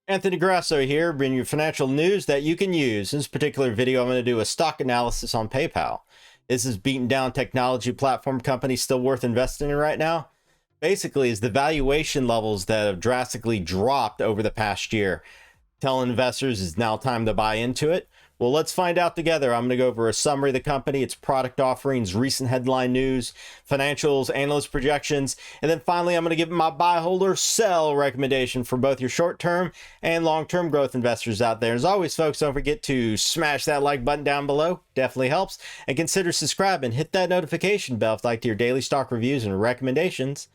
Anthony Grasso here, bringing you financial news that you can use. In this particular video, I'm going to do a stock analysis on PayPal. Is this beaten down technology platform company still worth investing in right now? Basically, is the valuation levels that have drastically dropped over the past year. Telling investors it's now time to buy into it. Well, let's find out together. I'm going to go over a summary of the company, its product offerings, recent headline news, financials, analyst projections, and then finally I'm going to give my buy, hold, or sell recommendation for both your short-term and long-term growth investors out there. As always, folks, don't forget to smash that like button down below. Definitely helps. And consider subscribing. Hit that notification bell if you like your daily stock reviews and recommendations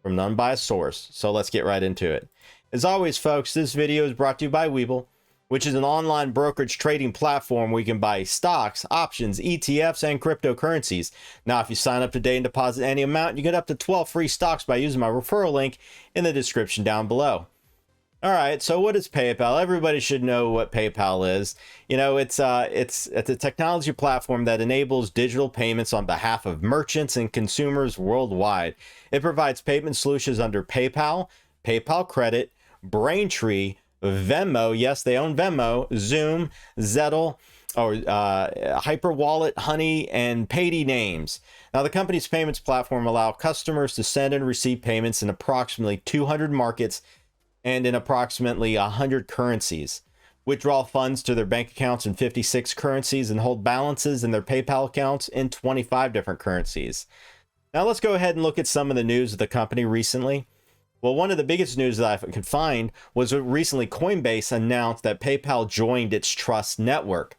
from an unbiased source. So let's get right into it. As always, folks, this video is brought to you by Webull, which is an online brokerage trading platform where you can buy stocks, options, ETFs, and cryptocurrencies. Now, if you sign up today and deposit any amount, you get up to 12 free stocks by using my referral link in the description down below. All right, so what is PayPal? Everybody should know what PayPal is. You know, it's a technology platform that enables digital payments on behalf of merchants and consumers worldwide. It provides payment solutions under PayPal, PayPal Credit, Braintree, Venmo, yes, they own Venmo, Zoom, Zettle, or Hyperwallet, Honey, and Payday names. Now, the company's payments platform allows customers to send and receive payments in approximately 200 markets and in approximately 100 currencies, withdraw funds to their bank accounts in 56 currencies, and hold balances in their PayPal accounts in 25 different currencies. Now, let's go ahead and look at some of the news of the company recently. Well, one of the biggest news that I could find was recently Coinbase announced that PayPal joined its trust network.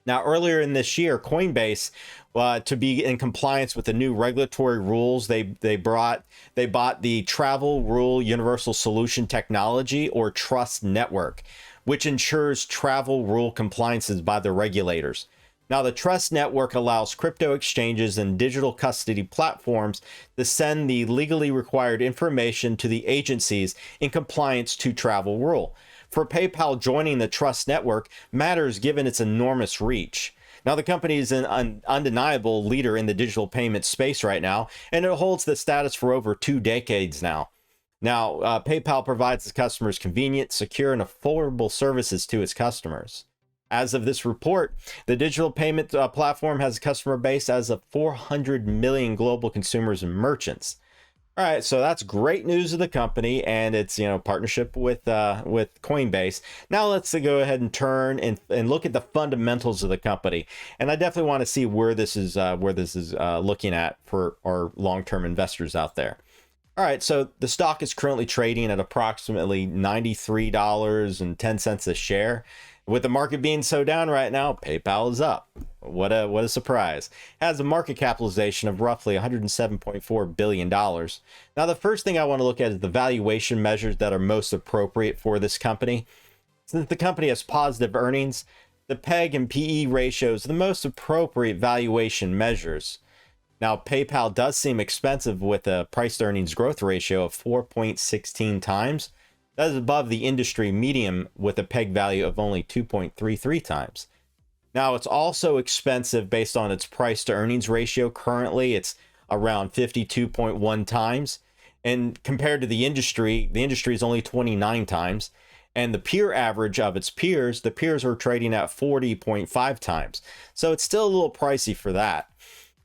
Now, earlier in this year, Coinbase, to be in compliance with the new regulatory rules, they bought the Travel Rule Universal Solution Technology, or Trust Network, which ensures travel rule compliances by the regulators. Now, the Trust Network allows crypto exchanges and digital custody platforms to send the legally required information to the agencies in compliance to travel rule. For PayPal, joining the Trust Network matters given its enormous reach. Now, the company is an undeniable leader in the digital payment space right now, and it holds the status for over 2 decades now. Now, PayPal provides its customers convenient, secure, and affordable services to its customers. As of this report, the digital payment platform has a customer base as of 400 million global consumers and merchants. All right, so that's great news of the company and its partnership with Coinbase. Now let's go ahead and turn and look at the fundamentals of the company. And I definitely want to see where this is looking at for our long-term investors out there. All right, so the stock is currently trading at approximately $93.10 a share. With the market being so down right now, PayPal is up. What a surprise. It has a market capitalization of roughly $107.4 billion. Now, the first thing I want to look at is the valuation measures that are most appropriate for this company. Since the company has positive earnings, the PEG and PE ratios are the most appropriate valuation measures. Now, PayPal does seem expensive with a price-to-earnings growth ratio of 4.16 times. That is above the industry median with a PEG value of only 2.33 times. Now, it's also expensive based on its price to earnings ratio. Currently, it's around 52.1 times. And compared to the industry is only 29 times. And the peer average of its peers, the peers are trading at 40.5 times. So it's still a little pricey for that.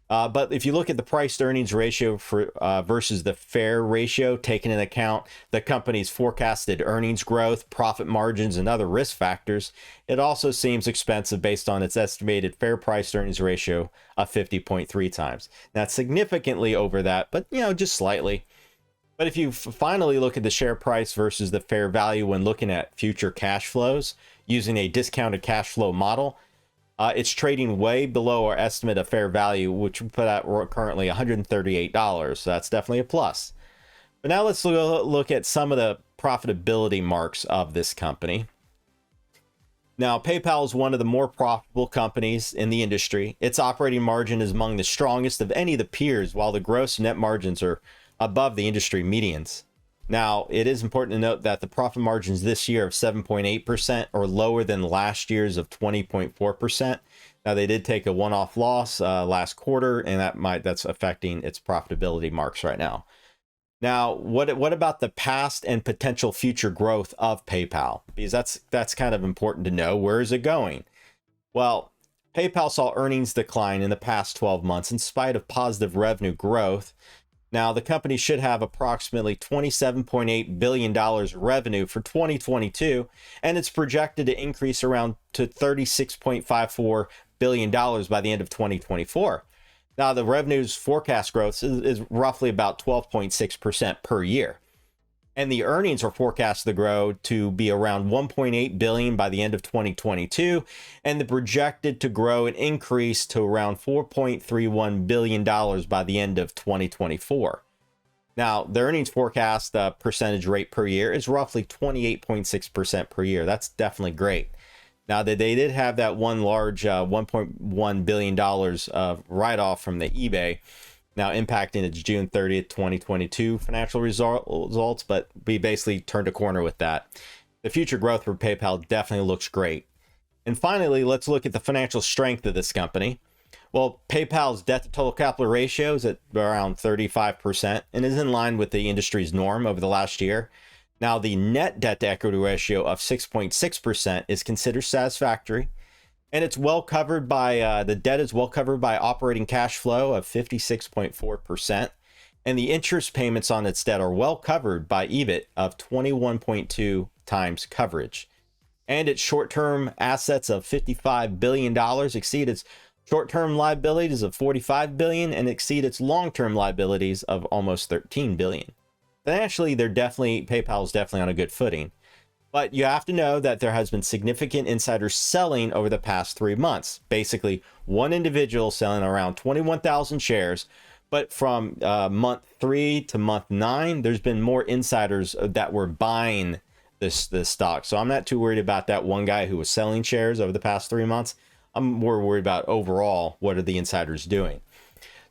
But if you look at the price to earnings ratio for versus the fair ratio, taking into account the company's forecasted earnings growth, profit margins, and other risk factors, it also seems expensive based on its estimated fair price to earnings ratio of 50.3 times. Now, it's significantly over that, but just slightly. But if you finally look at the share price versus the fair value when looking at future cash flows using a discounted cash flow model, it's trading way below our estimate of fair value, which we put at currently $138. So that's definitely a plus. But now let's look at some of the profitability marks of this company. Now, PayPal is one of the more profitable companies in the industry. Its operating margin is among the strongest of any of the peers, while the gross net margins are above the industry medians. Now, it is important to note that the profit margins this year of 7.8% are lower than last year's of 20.4%. Now, they did take a one-off loss last quarter, and that's affecting its profitability marks right now. Now, what about the past and potential future growth of PayPal? Because that's kind of important to know. Where is it going? Well, PayPal saw earnings decline in the past 12 months in spite of positive revenue growth. Now, the company should have approximately $27.8 billion revenue for 2022, and it's projected to increase around to $36.54 billion by the end of 2024. Now, the revenue's forecast growth is roughly about 12.6% per year. And the earnings are forecast to grow to be around 1.8 billion by the end of 2022, and the projected to grow and increase to around 4.31 billion dollars by the end of 2024. Now, the earnings forecast percentage rate per year is roughly 28.6% per year. That's definitely great. Now, that they did have that one large $1.1 billion write-off from the eBay, now impacting its June 30th, 2022 financial results, but we basically turned a corner with that. The future growth for PayPal definitely looks great. And finally, let's look at the financial strength of this company. Well, PayPal's debt to total capital ratio is at around 35% and is in line with the industry's norm over the last year. Now, the net debt to equity ratio of 6.6% is considered satisfactory. And it's well covered by, the debt is well covered by operating cash flow of 56.4%. And the interest payments on its debt are well covered by EBIT of 21.2 times coverage. And its short-term assets of $55 billion exceed its short-term liabilities of $45 billion and exceed its long-term liabilities of almost $13 billion. Financially, PayPal is definitely on a good footing. But you have to know that there has been significant insider selling over the past 3 months. Basically, one individual selling around 21,000 shares. But from month 3 to month 9, there's been more insiders that were buying this stock. So I'm not too worried about that one guy who was selling shares over the past 3 months. I'm more worried about overall, what are the insiders doing?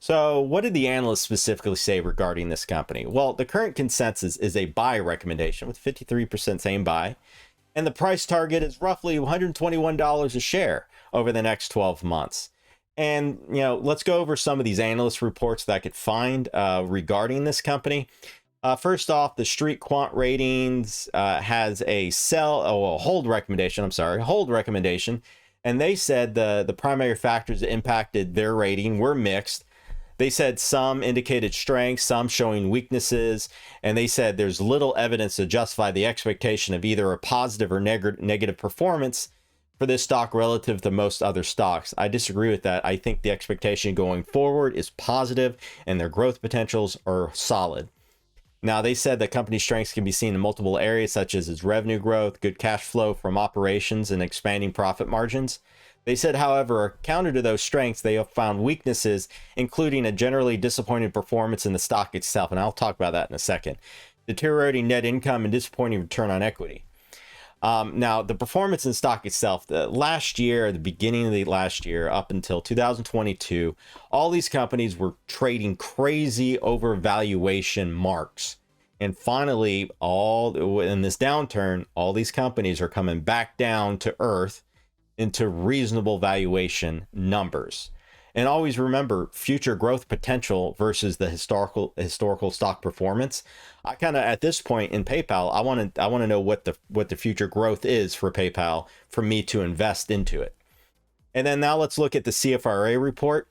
So what did the analysts specifically say regarding this company? Well, the current consensus is a buy recommendation with 53% saying buy. And the price target is roughly $121 a share over the next 12 months. And, let's go over some of these analyst reports that I could find regarding this company. First off, the Street Quant Ratings has a hold recommendation. Hold recommendation. And they said the primary factors that impacted their rating were mixed. They said some indicated strengths, some showing weaknesses, and they said there's little evidence to justify the expectation of either a positive or negative performance for this stock relative to most other stocks. I disagree with that. I think the expectation going forward is positive and their growth potentials are solid. Now, they said that company strengths can be seen in multiple areas, such as its revenue growth, good cash flow from operations, and expanding profit margins. They said, however, counter to those strengths, they have found weaknesses, including a generally disappointing performance in the stock itself, and I'll talk about that in a second, deteriorating net income, and disappointing return on equity. Now, the performance in stock itself, the beginning of the last year, up until 2022, all these companies were trading crazy over valuation marks. And finally, in this downturn, all these companies are coming back down to earth into reasonable valuation numbers. And always remember future growth potential versus the historical stock performance. I kind of, at this point in PayPal, I want to know what the future growth is for PayPal for me to invest into it. And then now let's look at the CFRA report.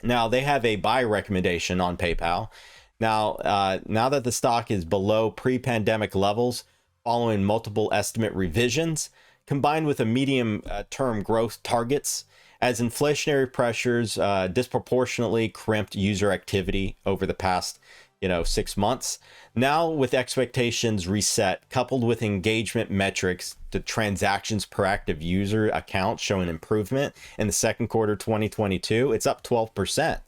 Now they have a buy recommendation on PayPal. Now that the stock is below pre-pandemic levels following multiple estimate revisions, combined with a medium-term growth targets, as inflationary pressures disproportionately crimped user activity over the past 6 months. Now, with expectations reset, coupled with engagement metrics, the transactions per active user account showing improvement in the second quarter 2022, it's up 12%.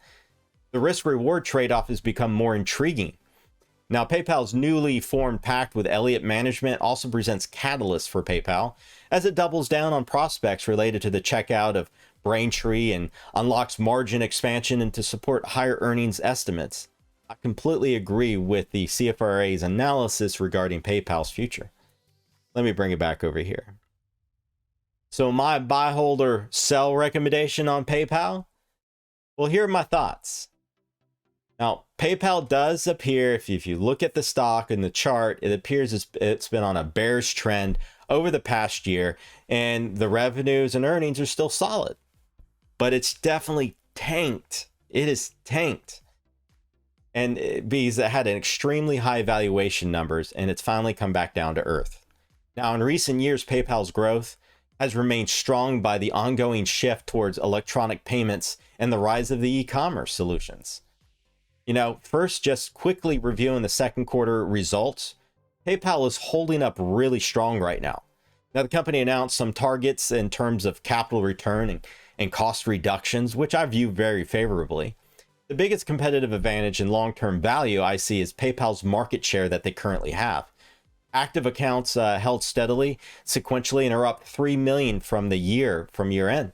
The risk-reward trade-off has become more intriguing. Now, PayPal's newly formed pact with Elliott Management also presents catalysts for PayPal as it doubles down on prospects related to the checkout of Braintree and unlocks margin expansion and to support higher earnings estimates. I completely agree with the CFRA's analysis regarding PayPal's future. Let me bring it back over here. So my buy, hold, or sell recommendation on PayPal? Well, here are my thoughts. Now, PayPal does appear, if you look at the stock and the chart, it appears it's been on a bearish trend over the past year, and the revenues and earnings are still solid, but it's definitely tanked. It is tanked. And because it had an extremely high valuation numbers, and it's finally come back down to earth. Now, in recent years, PayPal's growth has remained strong by the ongoing shift towards electronic payments and the rise of the e-commerce solutions. You know, first, just quickly reviewing the second quarter results, PayPal is holding up really strong right now. Now, the company announced some targets in terms of capital return and cost reductions, which I view very favorably. The biggest competitive advantage and long-term value I see is PayPal's market share that they currently have. Active accounts held steadily, sequentially, and are up 3 million from year end.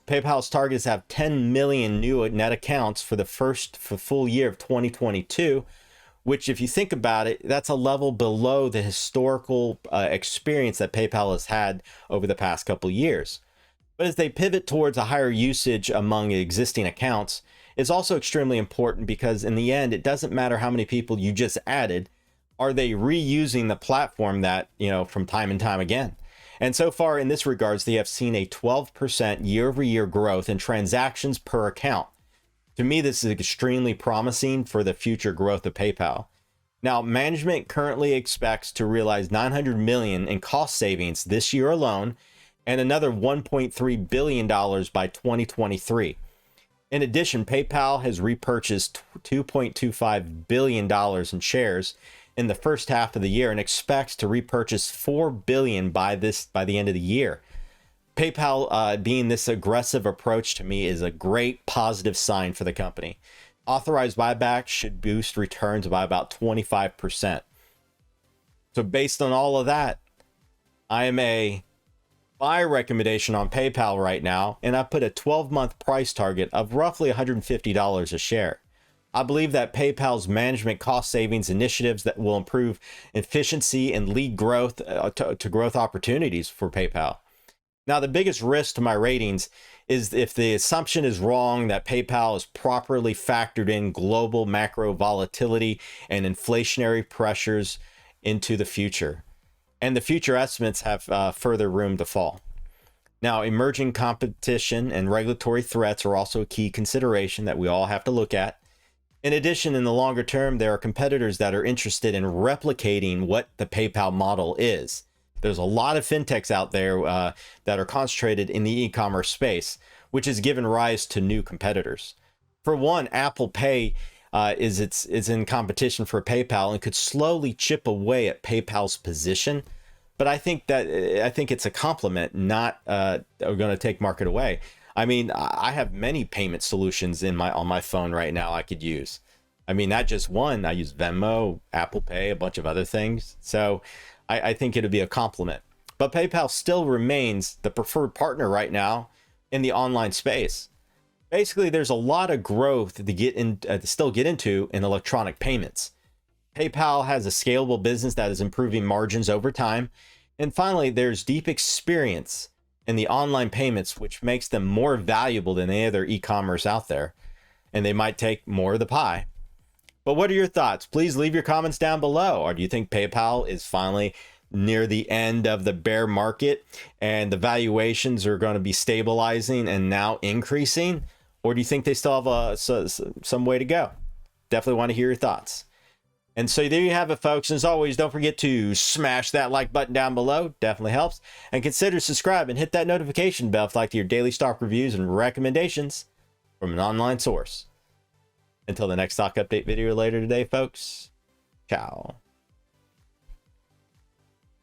PayPal's target is to have 10 million new net accounts for the full year of 2022, which, if you think about it, that's a level below the historical experience that PayPal has had over the past couple years. But as they pivot towards a higher usage among existing accounts, it's also extremely important because in the end, it doesn't matter how many people you just added. Are they reusing the platform that, you know, from time and time again? And so far in this regards, they have seen a 12% year-over-year growth in transactions per account. To me, this is extremely promising for the future growth of PayPal. Now, management currently expects to realize $900 million in cost savings this year alone, and another $1.3 billion by 2023. In addition, PayPal has repurchased $2.25 billion in shares in the first half of the year and expects to repurchase $4 billion by the end of the year. PayPal being this aggressive approach to me is a great positive sign for the company. Authorized buybacks should boost returns by about 25%. So based on all of that, I am a buy recommendation on PayPal right now, and I put a 12-month price target of roughly $150 a share. I believe that PayPal's management cost savings initiatives that will improve efficiency and lead growth to growth opportunities for PayPal. Now, the biggest risk to my ratings is if the assumption is wrong that PayPal is properly factored in global macro volatility and inflationary pressures into the future. And the future estimates have further room to fall. Now, emerging competition and regulatory threats are also a key consideration that we all have to look at. In addition, in the longer term, there are competitors that are interested in replicating what the PayPal model is. There's a lot of fintechs out there that are concentrated in the e-commerce space, which has given rise to new competitors. For one, Apple Pay is in competition for PayPal and could slowly chip away at PayPal's position. But I think it's a complement, not going to take market away. I mean, I have many payment solutions on my phone right now I could use. I mean, not just one. I use Venmo, Apple Pay, a bunch of other things. So I think it'll be a complement. But PayPal still remains the preferred partner right now in the online space. Basically, there's a lot of growth to still get into in electronic payments. PayPal has a scalable business that is improving margins over time. And finally, there's deep experience in the online payments, which makes them more valuable than any other e-commerce out there. And they might take more of the pie. But what are your thoughts? Please leave your comments down below. Or do you think PayPal is finally near the end of the bear market and the valuations are going to be stabilizing and now increasing? Or do you think they still have some way to go? Definitely want to hear your thoughts. And so there you have it, folks. As always, don't forget to smash that like button down below. Definitely helps. And consider subscribe and hit that notification bell if you like your daily stock reviews and recommendations from an online source. Until the next stock update video later today, folks. Ciao.